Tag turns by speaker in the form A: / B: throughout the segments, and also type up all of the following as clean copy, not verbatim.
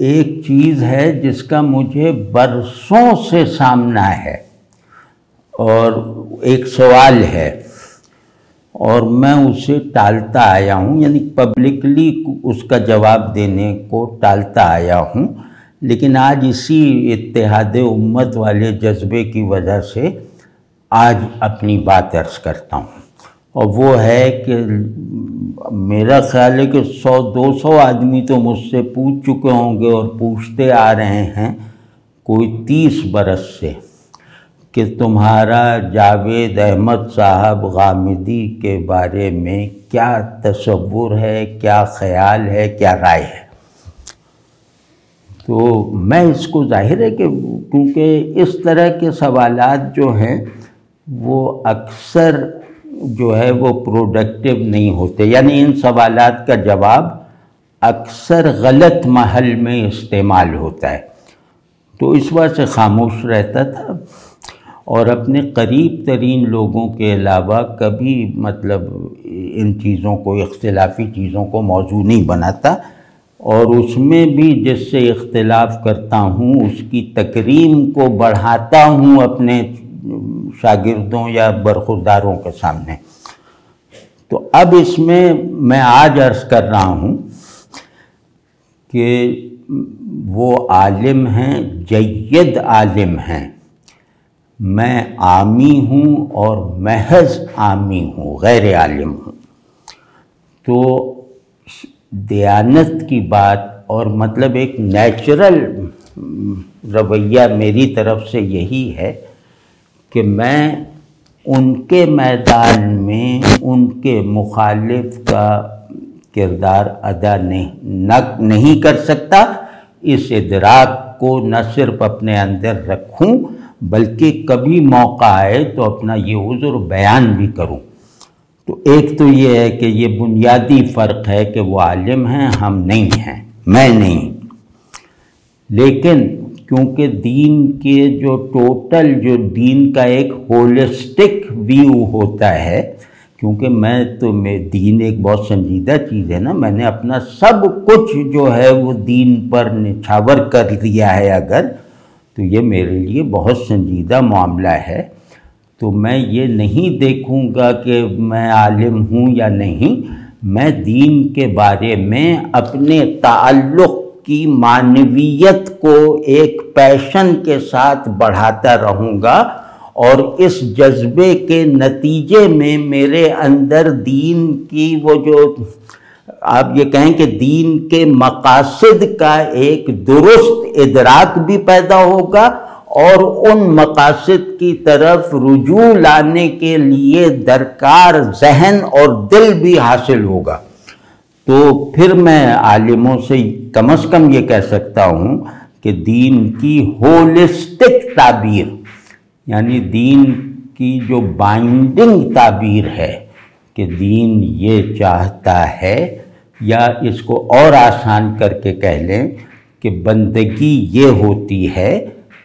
A: ایک چیز ہے جس کا مجھے برسوں سے سامنا ہے اور ایک سوال ہے اور میں اسے ٹالتا آیا ہوں، یعنی پبلکلی اس کا جواب دینے کو ٹالتا آیا ہوں، لیکن آج اسی اتحاد امت والے جذبے کی وجہ سے آج اپنی بات عرض کرتا ہوں، اور وہ ہے کہ میرا خیال ہے کہ 100-200 آدمی تو مجھ سے پوچھ چکے ہوں گے اور پوچھتے آ رہے ہیں کوئی 30 برس سے کہ تمہارا جاوید احمد صاحب غامدی کے بارے میں کیا تصور ہے، کیا خیال ہے، کیا رائے ہے۔ تو میں اس کو ظاہر ہے کہ کیونکہ اس طرح کے سوالات جو ہیں وہ اکثر جو ہے وہ پروڈکٹیو نہیں ہوتے، یعنی ان سوالات کا جواب اکثر غلط محل میں استعمال ہوتا ہے، تو اس وجہ سے خاموش رہتا تھا اور اپنے قریب ترین لوگوں کے علاوہ کبھی ان چیزوں کو، اختلافی چیزوں کو موضوع نہیں بناتا، اور اس میں بھی جس سے اختلاف کرتا ہوں اس کی تکریم کو بڑھاتا ہوں اپنے شاگردوں یا برخورداروں کے سامنے۔ تو اب اس میں آج عرض کر رہا ہوں کہ وہ عالم ہیں، جید عالم ہیں، میں عامی ہوں اور محض عامی ہوں، غیر عالم ہوں۔ تو دیانت کی بات اور ایک نیچرل رویہ میری طرف سے یہی ہے کہ میں ان کے میدان میں ان کے مخالف کا کردار ادا نہیں کر سکتا، اس ادراک کو نہ صرف اپنے اندر رکھوں بلکہ کبھی موقع آئے تو اپنا یہ عذر بیان بھی کروں۔ تو ایک تو یہ ہے کہ یہ بنیادی فرق ہے کہ وہ عالم ہیں، ہم نہیں ہیں، میں نہیں، لیکن کیونکہ دین کے جو دین کا ایک ہولسٹک ویو ہوتا ہے، کیونکہ دین ایک بہت سنجیدہ چیز ہے نا، میں نے اپنا سب کچھ جو ہے وہ دین پر نچھاور کر دیا ہے اگر، تو یہ میرے لیے بہت سنجیدہ معاملہ ہے، تو میں یہ نہیں دیکھوں گا کہ میں عالم ہوں یا نہیں، میں دین کے بارے میں اپنے تعلق کی معنویت کو ایک پیشن کے ساتھ بڑھاتا رہوں گا، اور اس جذبے کے نتیجے میں میرے اندر دین کی وہ جو آپ یہ کہیں کہ دین کے مقاصد کا ایک درست ادراک بھی پیدا ہوگا، اور ان مقاصد کی طرف رجوع لانے کے لیے درکار ذہن اور دل بھی حاصل ہوگا۔ تو پھر میں عالموں سے کم از کم یہ کہہ سکتا ہوں کہ دین کی ہولسٹک تعبیر، یعنی دین کی جو بائنڈنگ تعبیر ہے کہ دین یہ چاہتا ہے، یا اس کو اور آسان کر کے کہہ لیں کہ بندگی یہ ہوتی ہے،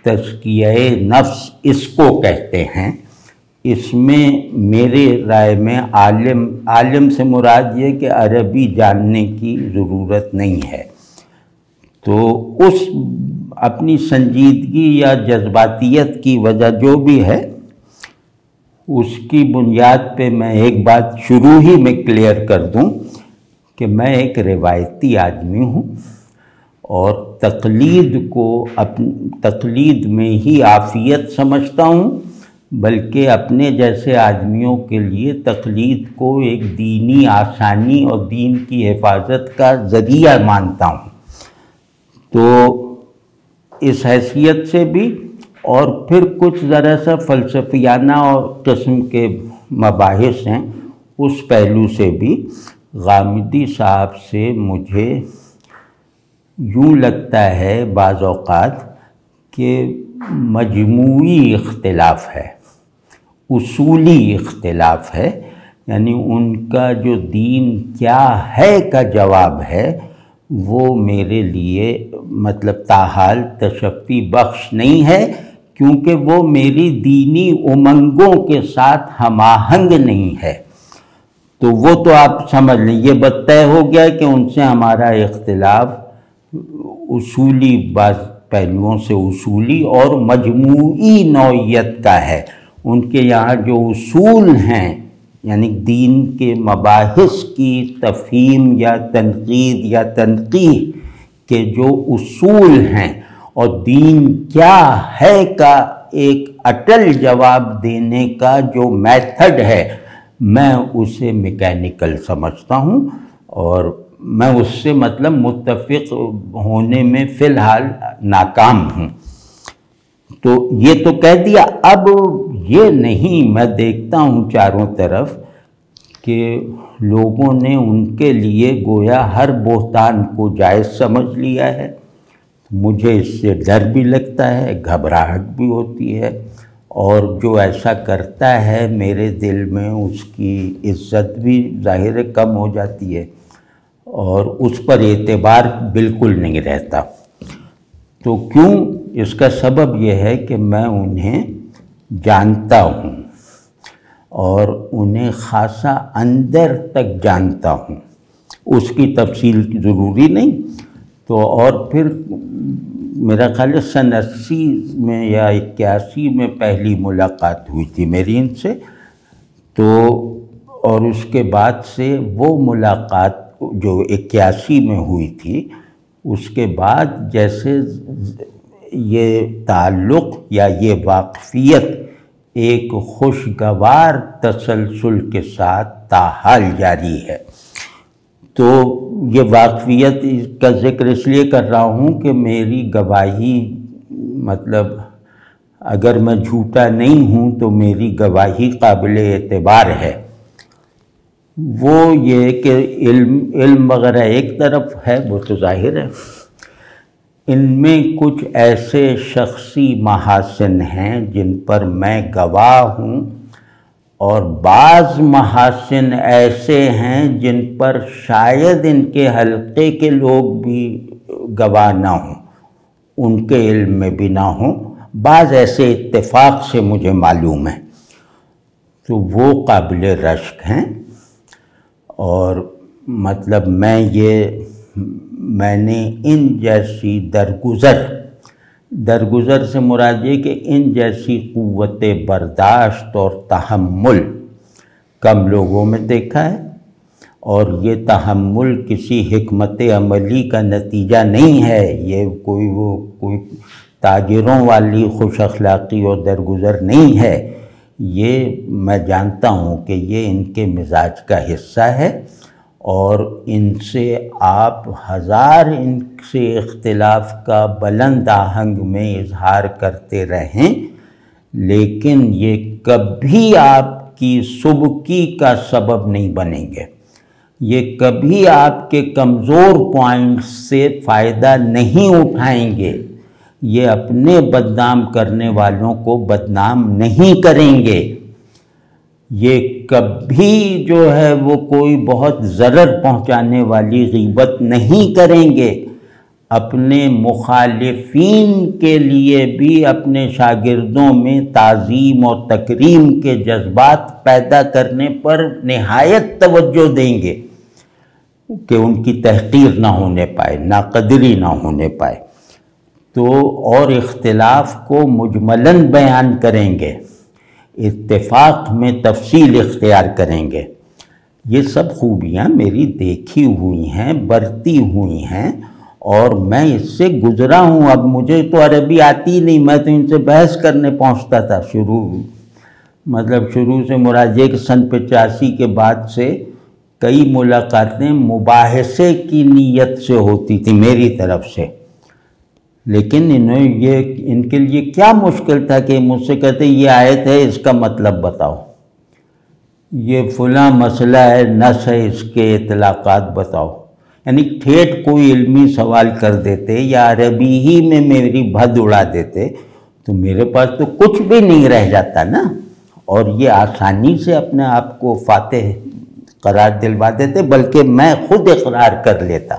A: تزکیہ نفس اس کو کہتے ہیں، اس میں میرے رائے میں عالم سے مراد یہ کہ عربی جاننے کی ضرورت نہیں ہے۔ تو اس اپنی سنجیدگی یا جذباتیت کی وجہ جو بھی ہے، اس کی بنیاد پہ میں ایک بات شروع ہی میں کلیئر کر دوں کہ میں ایک روایتی آدمی ہوں، اور تقلید میں ہی عافیت سمجھتا ہوں، بلکہ اپنے جیسے آدمیوں کے لیے تقلید کو ایک دینی آسانی اور دین کی حفاظت کا ذریعہ مانتا ہوں۔ تو اس حیثیت سے بھی، اور پھر کچھ ذرا سا فلسفیانہ اور قسم کے مباحث ہیں، اس پہلو سے بھی غامدی صاحب سے مجھے یوں لگتا ہے بعض اوقات کہ مجموعی اختلاف ہے، اصولی اختلاف ہے، یعنی ان کا جو دین کیا ہے کا جواب ہے وہ میرے لیے تاحال تشفی بخش نہیں ہے، کیونکہ وہ میری دینی امنگوں کے ساتھ ہم آہنگ نہیں ہے۔ تو وہ تو آپ سمجھ لیں، یہ طے ہو گیا کہ ان سے ہمارا اختلاف اصولی بعض پہلوؤں سے اصولی اور مجموعی نوعیت کا ہے۔ ان کے یہاں جو اصول ہیں، یعنی دین کے مباحث کی تفہیم یا تنقید یا تنقیح کے جو اصول ہیں اور دین کیا ہے کا ایک اٹل جواب دینے کا جو میتھڈ ہے، میں اسے میکینیکل سمجھتا ہوں، اور میں اس سے مطلب متفق ہونے میں فی الحال ناکام ہوں۔ تو یہ تو کہہ دیا۔ اب یہ نہیں، میں دیکھتا ہوں چاروں طرف کہ لوگوں نے ان کے لیے گویا ہر بہتان کو جائز سمجھ لیا ہے۔ مجھے اس سے ڈر بھی لگتا ہے، گھبراہٹ بھی ہوتی ہے، اور جو ایسا کرتا ہے میرے دل میں اس کی عزت بھی ظاہر کم ہو جاتی ہے، اور اس پر اعتبار بالکل نہیں رہتا۔ تو کیوں؟ اس کا سبب یہ ہے کہ میں انہیں جانتا ہوں، اور انہیں خاصا اندر تک جانتا ہوں، اس کی تفصیل ضروری نہیں۔ تو اور پھر میرا خیال ہے سن 80 میں یا 81 میں پہلی ملاقات ہوئی تھی میری ان سے، تو اور اس کے بعد سے وہ ملاقات جو 81 میں ہوئی تھی، اس کے بعد جیسے یہ تعلق یا یہ واقفیت ایک خوشگوار تسلسل کے ساتھ تاحال جاری ہے۔ تو یہ واقفیت کا ذکر اس لیے کر رہا ہوں کہ میری گواہی مطلب اگر میں جھوٹا نہیں ہوں تو میری گواہی قابل اعتبار ہے۔ وہ یہ کہ علم وغیرہ ایک طرف ہے، وہ تو ظاہر ہے، ان میں کچھ ایسے شخصی محاسن ہیں جن پر میں گواہ ہوں، اور بعض محاسن ایسے ہیں جن پر شاید ان کے حلقے کے لوگ بھی گواہ نہ ہوں، ان کے علم میں بھی نہ ہوں، بعض ایسے اتفاق سے مجھے معلوم ہے، تو وہ قابل رشک ہیں۔ اور مطلب میں نے ان جیسی درگزر سے مراد یہ کہ ان جیسی قوت برداشت اور تحمل کم لوگوں میں دیکھا ہے، اور یہ تحمل کسی حکمت عملی کا نتیجہ نہیں ہے، یہ کوئی تاجروں والی خوش اخلاقی اور درگزر نہیں ہے، یہ میں جانتا ہوں کہ یہ ان کے مزاج کا حصہ ہے، اور ان سے آپ ہزار ان سے اختلاف کا بلند آہنگ میں اظہار کرتے رہیں، لیکن یہ کبھی آپ کی سبکی کا سبب نہیں بنیں گے، یہ کبھی آپ کے کمزور پوائنٹس سے فائدہ نہیں اٹھائیں گے، یہ اپنے بدنام کرنے والوں کو بدنام نہیں کریں گے، یہ کبھی جو ہے وہ کوئی بہت ضرر پہنچانے والی غیبت نہیں کریں گے، اپنے مخالفین کے لیے بھی اپنے شاگردوں میں تعظیم اور تکریم کے جذبات پیدا کرنے پر نہایت توجہ دیں گے کہ ان کی تحقیر نہ ہونے پائے، ناقدری نہ ہونے پائے، تو اور اختلاف کو مجملاً بیان کریں گے، اتفاق میں تفصیل اختیار کریں گے۔ یہ سب خوبیاں میری دیکھی ہوئی ہیں، برتی ہوئی ہیں، اور میں اس سے گزرا ہوں۔ اب مجھے تو عربی آتی نہیں، میں تو ان سے بحث کرنے پہنچتا تھا شروع سے مراد یہ کہ سن 85 کے بعد سے کئی ملاقاتیں مباحثے کی نیت سے ہوتی تھی میری طرف سے، لیکن ان کے لیے کیا مشکل تھا کہ مجھ سے کہتے یہ آیت ہے، اس کا مطلب بتاؤ، یہ فلاں مسئلہ ہے، نص ہے، اس کے اطلاقات بتاؤ، یعنی ٹھیٹ کوئی علمی سوال کر دیتے یا عربی ہی میں میری بھد اڑا دیتے تو میرے پاس تو کچھ بھی نہیں رہ جاتا نا، اور یہ آسانی سے اپنے آپ کو فاتح قرار دلوا دیتے، بلکہ میں خود اقرار کر لیتا،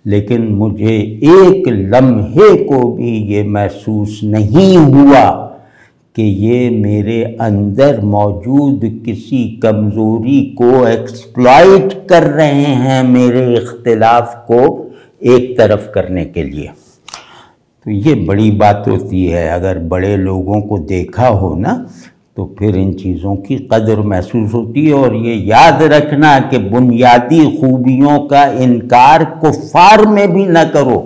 A: لیکن مجھے ایک لمحے کو بھی یہ محسوس نہیں ہوا کہ یہ میرے اندر موجود کسی کمزوری کو ایکسپلائٹ کر رہے ہیں، میرے اختلاف کو ایک طرف کرنے کے لیے۔ تو یہ بڑی بات ہوتی ہے، اگر بڑے لوگوں کو دیکھا ہو نا تو پھر ان چیزوں کی قدر محسوس ہوتی ہے۔ اور یہ یاد رکھنا کہ بنیادی خوبیوں کا انکار کفار میں بھی نہ کرو،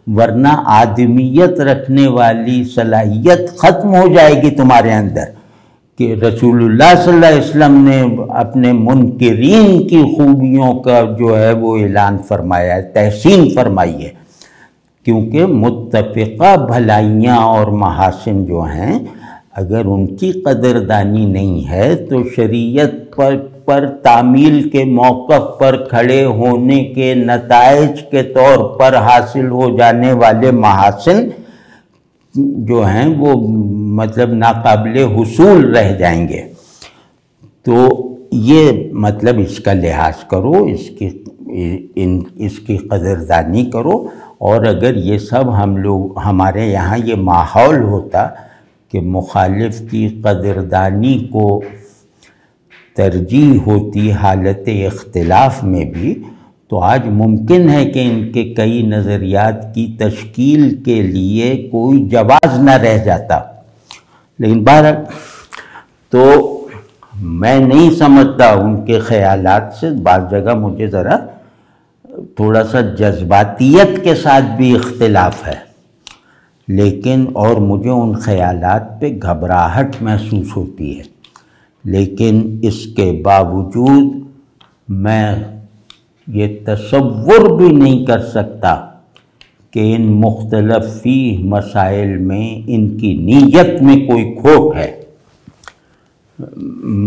A: ورنہ آدمیت رکھنے والی صلاحیت ختم ہو جائے گی تمہارے اندر، کہ رسول اللہ صلی اللہ علیہ وسلم نے اپنے منکرین کی خوبیوں کا جو ہے وہ اعلان فرمایا ہے، تحسین فرمائی ہے، کیونکہ متفقہ بھلائیاں اور محاسن جو ہیں اگر ان کی قدردانی نہیں ہے تو شریعت پر تعمیل کے موقف پر کھڑے ہونے کے نتائج کے طور پر حاصل ہو جانے والے محاسن جو ہیں وہ مطلب ناقابل حصول رہ جائیں گے۔ تو یہ مطلب اس کا لحاظ کرو، اس کی قدردانی کرو۔ اور اگر یہ سب ہمارے یہاں یہ ماحول ہوتا کہ مخالف کی قدردانی کو ترجیح ہوتی حالت اختلاف میں بھی، تو آج ممکن ہے کہ ان کے کئی نظریات کی تشکیل کے لیے کوئی جواز نہ رہ جاتا۔ لیکن بہرحال تو میں نہیں سمجھتا ان کے خیالات سے، بعض جگہ مجھے ذرا تھوڑا سا جذباتیت کے ساتھ بھی اختلاف ہے، لیکن اور مجھے ان خیالات پہ گھبراہٹ محسوس ہوتی ہے، لیکن اس کے باوجود میں یہ تصور بھی نہیں کر سکتا کہ ان مختلف مسائل میں ان کی نیت میں کوئی کھوٹ ہے۔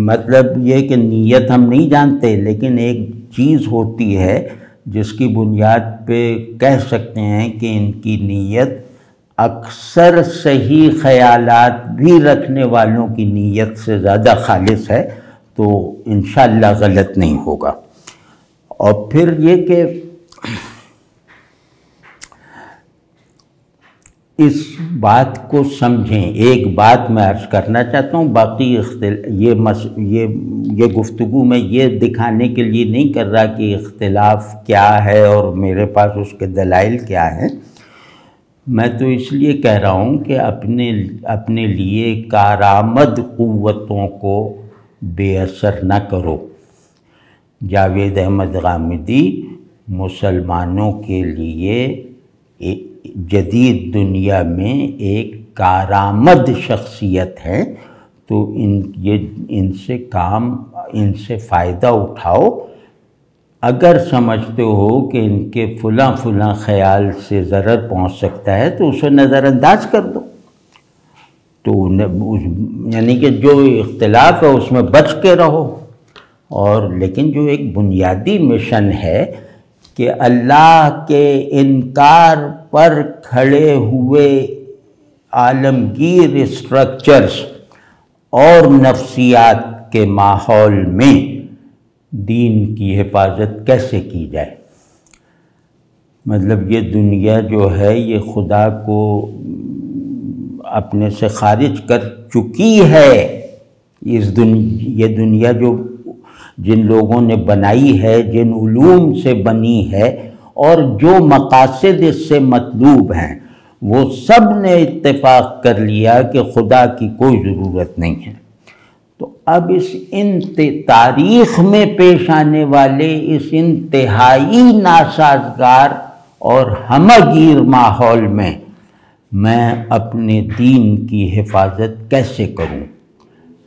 A: مطلب یہ کہ نیت ہم نہیں جانتے، لیکن ایک چیز ہوتی ہے جس کی بنیاد پہ کہہ سکتے ہیں کہ ان کی نیت اکثر صحیح خیالات بھی رکھنے والوں کی نیت سے زیادہ خالص ہے، تو انشاءاللہ غلط نہیں ہوگا۔ اور پھر یہ کہ اس بات کو سمجھیں، ایک بات میں عرض کرنا چاہتا ہوں، باقی یہ گفتگو میں یہ دکھانے کے لیے نہیں کر رہا کہ اختلاف کیا ہے اور میرے پاس اس کے دلائل کیا ہیں، میں تو اس لیے کہہ رہا ہوں کہ اپنے لیے کارآمد قوتوں کو بے اثر نہ کرو۔ جاوید احمد غامدی مسلمانوں کے لیے جدید دنیا میں ایک کارآمد شخصیت ہے، تو ان سے فائدہ اٹھاؤ۔ اگر سمجھتے ہو کہ ان کے فلاں خیال سے ضرر پہنچ سکتا ہے تو اسے نظر انداز کر دو، تو یعنی کہ جو اختلاف ہے اس میں بچ کے رہو۔ اور لیکن جو ایک بنیادی مشن ہے کہ اللہ کے انکار پر کھڑے ہوئے عالمگیر اسٹرکچرز اور نفسیات کے ماحول میں دین کی حفاظت کیسے کی جائے۔ مطلب یہ دنیا جو ہے یہ خدا کو اپنے سے خارج کر چکی ہے۔ یہ دنیا جو جن لوگوں نے بنائی ہے، جن علوم سے بنی ہے اور جو مقاصد اس سے مطلوب ہیں، وہ سب نے اتفاق کر لیا کہ خدا کی کوئی ضرورت نہیں ہے۔ تو اب اس تاریخ میں پیش آنے والے اس انتہائی ناسازگار اور ہمہ گیر ماحول میں اپنے دین کی حفاظت کیسے کروں؟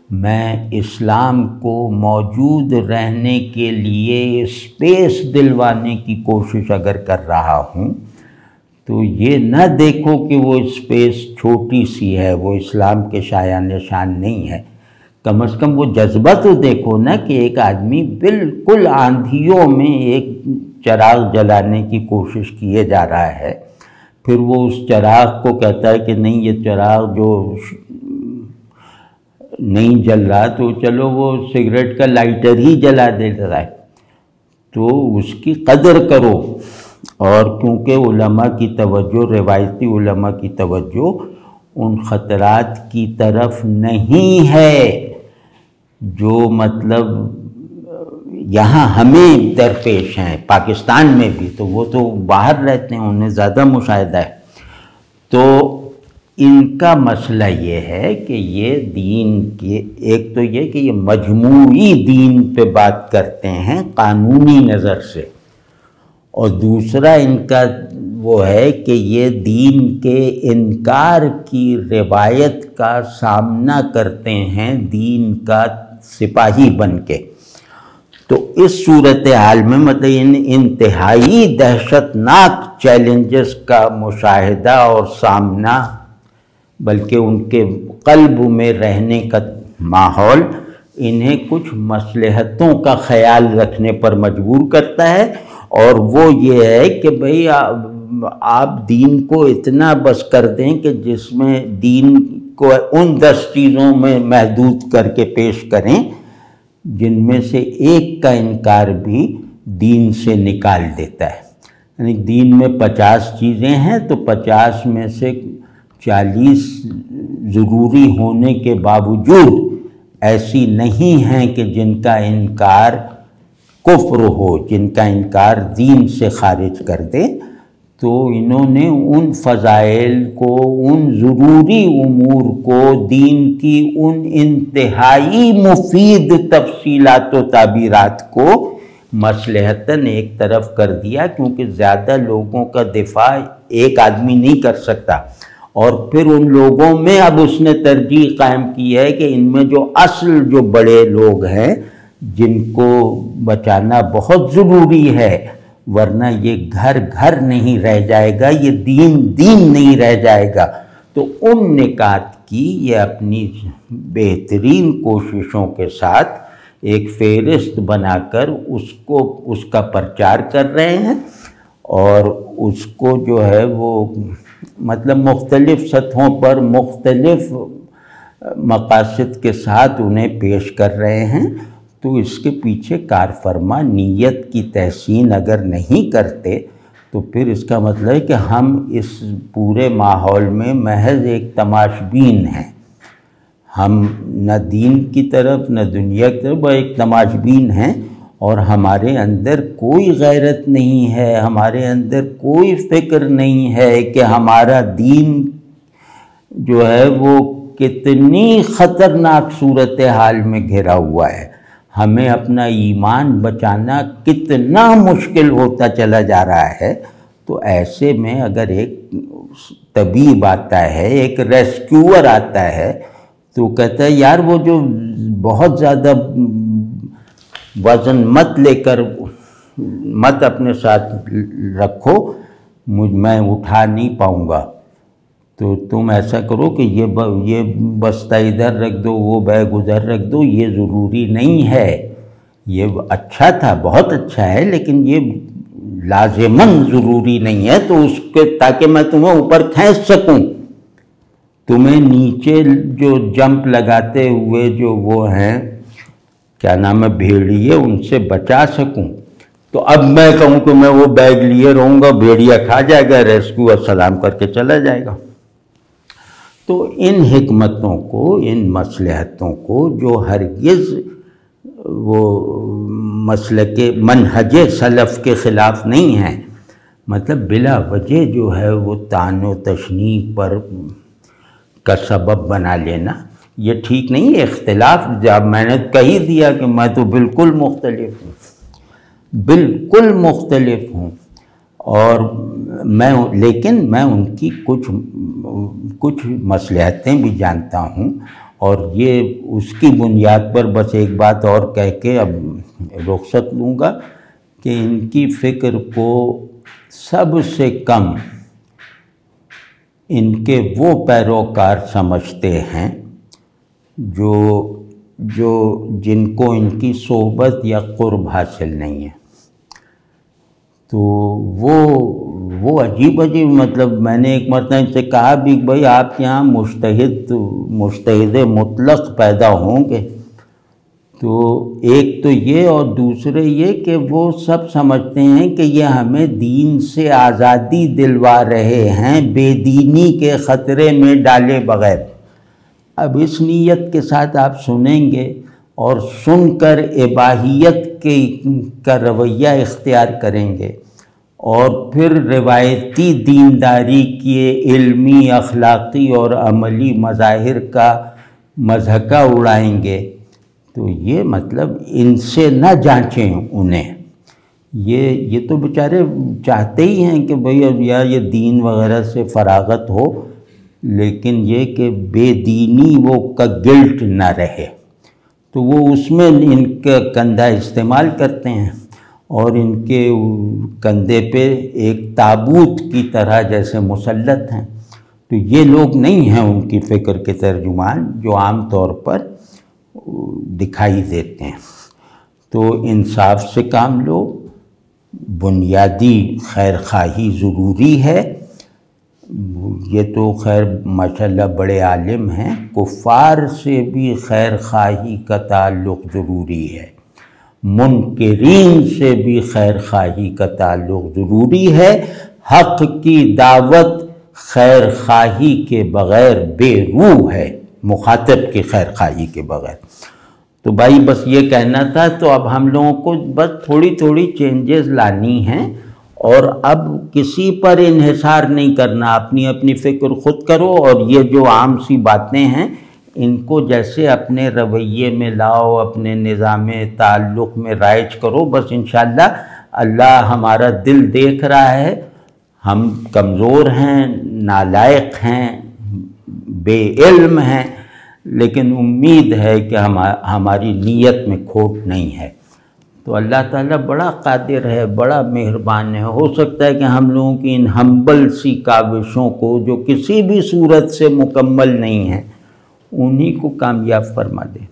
A: میں اسلام کو موجود رہنے کے لیے اسپیس دلوانے کی کوشش اگر کر رہا ہوں تو یہ نہ دیکھو کہ وہ اسپیس چھوٹی سی ہے، وہ اسلام کے شایان نشان نہیں ہے۔ کم از کم وہ جذبہ تو دیکھو نا کہ ایک آدمی بالکل آندھیوں میں ایک چراغ جلانے کی کوشش کیے جا رہا ہے، پھر وہ اس چراغ کو کہتا ہے کہ نہیں یہ چراغ جو نہیں جل رہا تو چلو وہ سگریٹ کا لائٹر ہی جلا دیتا ہے۔ تو اس کی قدر کرو، اور کیونکہ علماء کی توجہ، روایتی علماء کی توجہ ان خطرات کی طرف نہیں ہے جو مطلب یہاں ہمیں درپیش ہیں، پاکستان میں بھی، تو وہ تو باہر رہتے ہیں، انہیں زیادہ مشاہدہ ہے۔ تو ان کا مسئلہ یہ ہے کہ یہ دین کے، ایک تو یہ کہ یہ مجموعی دین پہ بات کرتے ہیں قانونی نظر سے، اور دوسرا ان کا وہ ہے کہ یہ دین کے انکار کی روایت کا سامنا کرتے ہیں دین کا سپاہی بن کے۔ تو اس صورتحال میں مطلب ان انتہائی دہشتناک چیلنجز کا مشاہدہ اور سامنا، بلکہ ان کے قلب میں رہنے کا ماحول انہیں کچھ مصلحتوں کا خیال رکھنے پر مجبور کرتا ہے، اور وہ یہ ہے کہ بھئی آپ دین کو اتنا بس کر دیں کہ جس میں دین کو ان 10 چیزوں میں محدود کر کے پیش کریں جن میں سے ایک کا انکار بھی دین سے نکال دیتا ہے۔ یعنی دین میں 50 چیزیں ہیں تو 50 میں سے 40 ضروری ہونے کے باوجود ایسی نہیں ہیں کہ جن کا انکار کفر ہو، جن کا انکار دین سے خارج کر دے۔ تو انہوں نے ان فضائل کو، ان ضروری امور کو، دین کی ان انتہائی مفید تفصیلات و تعبیرات کو مصلحتاً ایک طرف کر دیا، کیونکہ زیادہ لوگوں کا دفاع ایک آدمی نہیں کر سکتا، اور پھر ان لوگوں میں اب اس نے ترجیح قائم کی ہے کہ ان میں جو اصل جو بڑے لوگ ہیں جن کو بچانا بہت ضروری ہے، ورنہ یہ گھر گھر نہیں رہ جائے گا، یہ دین دین نہیں رہ جائے گا۔ تو ان نکات کی یہ اپنی بہترین کوششوں کے ساتھ ایک فہرست بنا کر اس کا پرچار کر رہے ہیں، اور اس کو جو ہے وہ مطلب مختلف سطحوں پر مختلف مقاصد کے ساتھ انہیں پیش کر رہے ہیں۔ تو اس کے پیچھے کارفرما نیت کی تحسین اگر نہیں کرتے تو پھر اس کا مطلب ہے کہ ہم اس پورے ماحول میں محض ایک تماشبین ہیں، ہم نہ دین کی طرف نہ دنیا کی طرف، ایک تماشبین ہیں، اور ہمارے اندر کوئی غیرت نہیں ہے، ہمارے اندر کوئی فکر نہیں ہے کہ ہمارا دین جو ہے وہ کتنی خطرناک صورتحال میں گھرا ہوا ہے، ہمیں اپنا ایمان بچانا کتنا مشکل ہوتا چلا جا رہا ہے۔ تو ایسے میں اگر ایک طبیب آتا ہے، ایک ریسکیور آتا ہے، تو کہتا ہے یار وہ جو بہت زیادہ وزن مت لے کر مت اپنے ساتھ رکھو، میں اٹھا نہیں پاؤں گا، تو تم ایسا کرو کہ یہ بستہ ادھر رکھ دو، وہ بیگ ادھر رکھ دو، یہ ضروری نہیں ہے، یہ اچھا تھا، بہت اچھا ہے، لیکن یہ لازماً ضروری نہیں ہے، تو اس کے تاکہ میں تمہیں اوپر کھینچ سکوں، تمہیں نیچے جو جمپ لگاتے ہوئے جو وہ ہیں کیا نام ہے بھیڑیے، ان سے بچا سکوں۔ تو اب میں کہوں کہ میں وہ بیگ لیے رہوں گا، بھیڑیا کھا جائے گا، ریسکیو سلام کر کے چلا جائے گا۔ تو ان حکمتوں کو، ان مصلحتوں کو جو ہرگز وہ مسلک منہج سلف کے خلاف نہیں ہیں، مطلب بلا وجہ جو ہے وہ طعن و تشنیع پر کا سبب بنا لینا یہ ٹھیک نہیں ہے۔ اختلاف جب میں نے کہی دیا کہ میں تو بالکل مختلف ہوں، بالکل مختلف ہوں، اور لیکن میں ان کی کچھ مصلحتیں بھی جانتا ہوں، اور یہ اس کی بنیاد پر بس ایک بات اور کہہ کے اب رخصت لوں گا کہ ان کی فکر کو سب سے کم ان کے وہ پیروکار سمجھتے ہیں جن کو ان کی صحبت یا قرب حاصل نہیں ہے۔ تو وہ عجیب مطلب میں نے ایک مرتبہ ان سے کہا بھی بھائی آپ یہاں مجتہد مطلق پیدا ہوں گے، تو ایک تو یہ، اور دوسرے یہ کہ وہ سب سمجھتے ہیں کہ یہ ہمیں دین سے آزادی دلوا رہے ہیں بے دینی کے خطرے میں ڈالے بغیر۔ اب اس نیت کے ساتھ آپ سنیں گے اور سن کر اباحیت کا رویہ اختیار کریں گے اور پھر روایتی دینداری کے علمی، اخلاقی اور عملی مظاہر کا مضحکہ اڑائیں گے تو یہ مطلب ان سے نہ جانچیں انہیں. یہ تو بیچارے چاہتے ہی ہیں کہ بھئی اب یہ دین وغیرہ سے فراغت ہو، لیکن یہ کہ بے دینی وہ کا گلٹ نہ رہے، تو وہ اس میں ان کا کندھا استعمال کرتے ہیں اور ان کے کندھے پہ ایک تابوت کی طرح جیسے مسلط ہیں. تو یہ لوگ نہیں ہیں ان کی فکر کے ترجمان جو عام طور پر دکھائی دیتے ہیں. تو انصاف سے کام لو، بنیادی خیر خواہی ضروری ہے. یہ تو خیر ماشاءاللہ بڑے عالم ہیں، کفار سے بھی خیر خواہی کا تعلق ضروری ہے، منکرین سے بھی خیر خواہی کا تعلق ضروری ہے. حق کی دعوت خیر خواہی کے بغیر بے روح ہے، مخاطب کی خیر خواہی کے بغیر. تو بھائی بس یہ کہنا تھا. تو اب ہم لوگوں کو بس تھوڑی تھوڑی چینجز لانی ہیں اور اب کسی پر انحصار نہیں کرنا، اپنی اپنی فکر خود کرو اور یہ جو عام سی باتیں ہیں ان کو جیسے اپنے رویے میں لاؤ، اپنے نظام تعلق میں رائج کرو. بس انشاءاللہ اللہ ہمارا دل دیکھ رہا ہے، ہم کمزور ہیں، نالائق ہیں، بے علم ہیں، لیکن امید ہے کہ ہماری نیت میں کھوٹ نہیں ہے. تو اللہ تعالیٰ بڑا قادر ہے، بڑا مہربان ہے. ہو سکتا ہے کہ ہم لوگوں کی ان ہمبل سی کاوشوں کو جو کسی بھی صورت سے مکمل نہیں ہیں انہی کو کامیاب فرما دے.